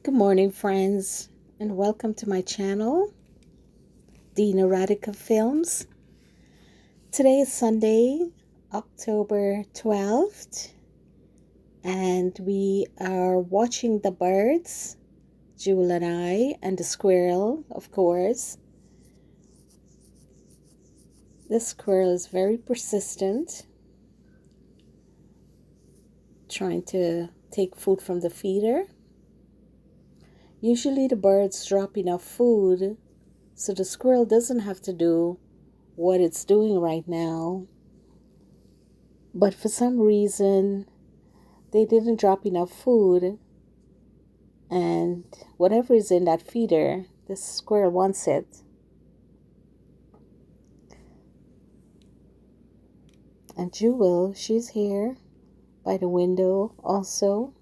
Good morning, friends, and welcome to my channel, Dina Radica Films. Today is Sunday, October 12th, and we are watching the birds, Jewel and I, and the squirrel, of course. This squirrel is very persistent, trying to take food from the feeder. Usually the birds drop enough food so the squirrel doesn't have to do what it's doing right now. But for some reason, they didn't drop enough food, and whatever is in that feeder, the squirrel wants it. And Jewel, she's here by the window also.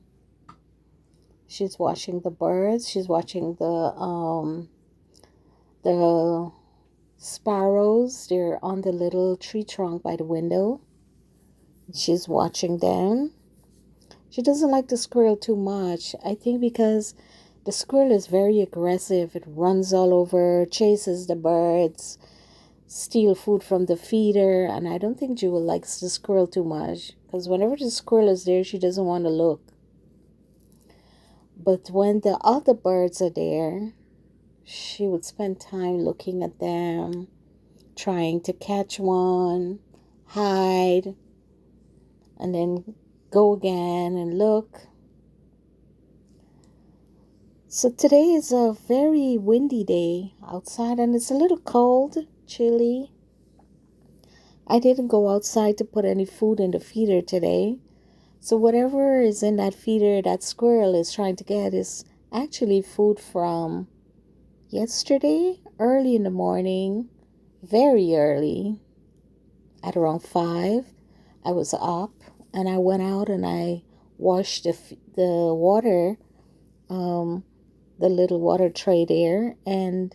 She's watching the birds. She's watching the sparrows. They're on the little tree trunk by the window. She's watching them. She doesn't like the squirrel too much. I think because the squirrel is very aggressive. It runs all over, chases the birds, steal food from the feeder, and I don't think Jewel likes the squirrel too much because whenever the squirrel is there, she doesn't want to look. But when the other birds are there, she would spend time looking at them, trying to catch one, hide, and then go again and look. So today is a very windy day outside, and it's a little cold, chilly. I didn't go outside to put any food in the feeder today. So whatever is in that feeder that squirrel is trying to get is actually food from yesterday, early in the morning, very early, at around 5. I was up and I went out and I washed the water, the little water tray there, and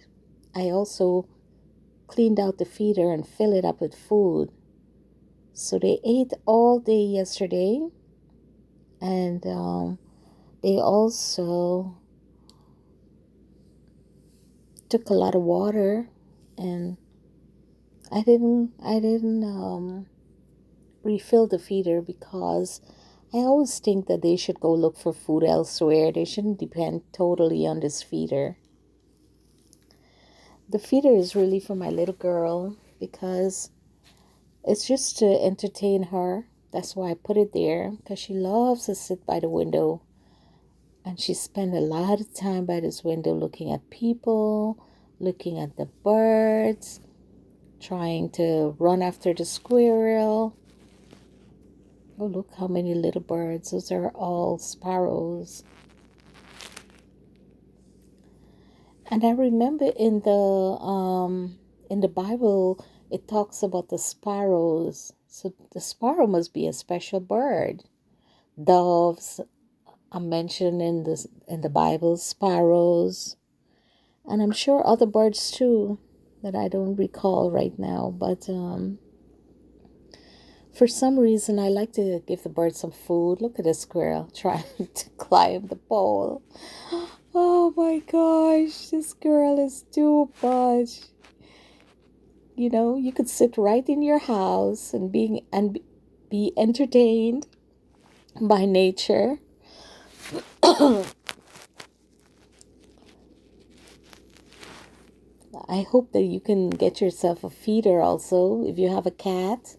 I also cleaned out the feeder and filled it up with food. So they ate all day yesterday, and they also took a lot of water, and I didn't refill the feeder because I always think that they should go look for food elsewhere. They shouldn't depend totally on this feeder. The feeder is really for my little girl because it's just to entertain her. That's why I put it there, because she loves to sit by the window. And she spent a lot of time by this window looking at people, looking at the birds, trying to run after the squirrel. Oh, look how many little birds. Those are all sparrows. And I remember in the Bible it talks about the sparrows. So the sparrow must be a special bird. Doves are mentioned in the Bible, sparrows, and I'm sure other birds too that I don't recall right now. But for some reason, I like to give the birds some food. Look at the squirrel trying to climb the pole. Oh my gosh, this girl is too much. You know, you could sit right in your house and be entertained by nature. I hope that you can get yourself a feeder also. If you have a cat,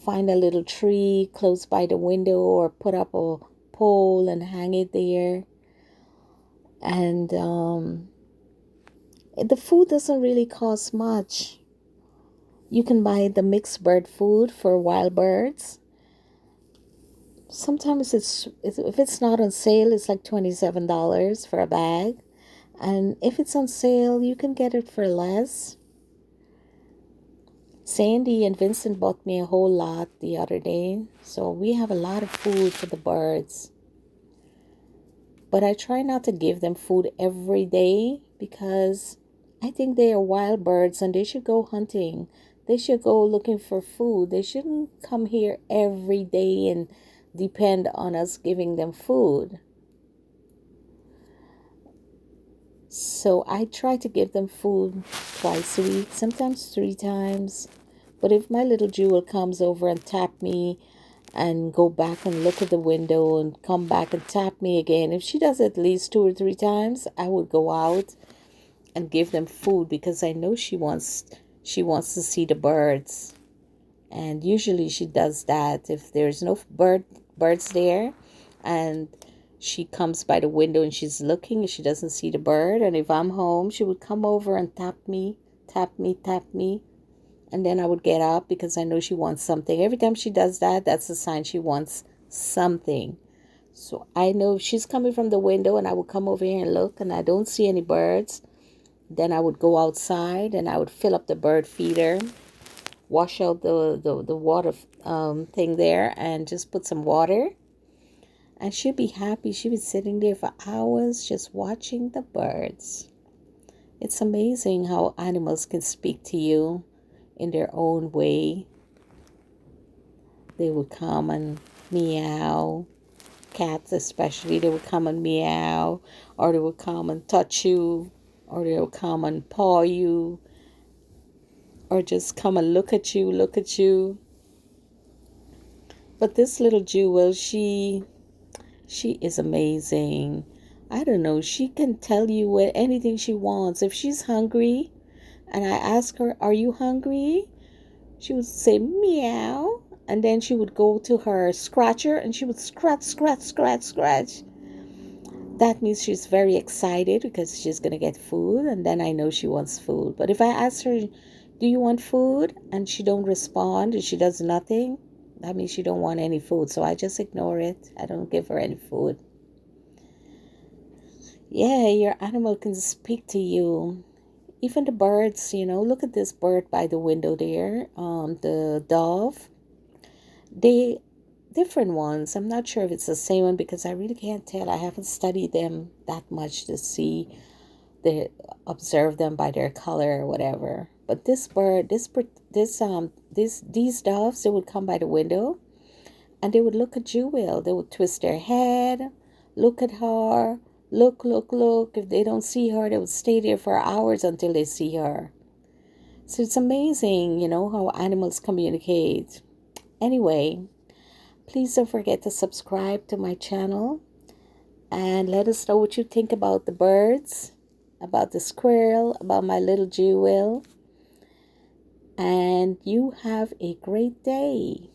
find a little tree close by the window or put up a pole and hang it there. And the food doesn't really cost much. You can buy the mixed bird food for wild birds. Sometimes if it's not on sale, it's like $27 for a bag. And if it's on sale, you can get it for less. Sandy and Vincent bought me a whole lot the other day. So we have a lot of food for the birds. But I try not to give them food every day because I think they are wild birds and they should go hunting. They should go looking for food. They shouldn't come here every day and depend on us giving them food. So I try to give them food twice a week, sometimes 3 times. But if my little jewel comes over and tap me and go back and look at the window and come back and tap me again, if she does it at least 2 or 3 times, I would go out and give them food because I know she wants to see the birds. And usually she does that if there's no birds there, and she comes by the window and she's looking and she doesn't see the bird, and if I'm home she would come over and tap me, tap me, tap me, and then I would get up because I know she wants something. Every time she does that, that's a sign she wants something. So I know if she's coming from the window and I would come over here and look and I don't see any birds, then I would go outside and I would fill up the bird feeder, wash out the water thing there, and just put some water. And she'd be happy. She'd be sitting there for hours just watching the birds. It's amazing how animals can speak to you in their own way. They would come and meow. Cats especially, they would come and meow, or they would come and touch you, or they would come and paw you, or just come and look at you, look at you. But this little jewel, she is amazing. I don't know, she can tell you what anything she wants. If she's hungry and I ask her, "Are you hungry?" She would say meow, and then she would go to her scratcher and she would scratch, scratch, scratch, scratch. That means she's very excited because she's going to get food, and then I know she wants food. But if I ask her, "Do you want food?" and she don't respond and she does nothing, that means she don't want any food. So I just ignore it. I don't give her any food. Yeah, your animal can speak to you. Even the birds, look at this bird by the window there, the dove. They different ones. I'm not sure if it's the same one because I really can't tell. I haven't studied them that much to see the observe them by their color or whatever. But this bird, these doves, they would come by the window and they would look at Jewel. They would twist their head, look at her, look, look, look. If they don't see her, they would stay there for hours until they see her. So it's amazing, how animals communicate. Anyway, please don't forget to subscribe to my channel and let us know what you think about the birds, about the squirrel, about my little Jewel. And you have a great day.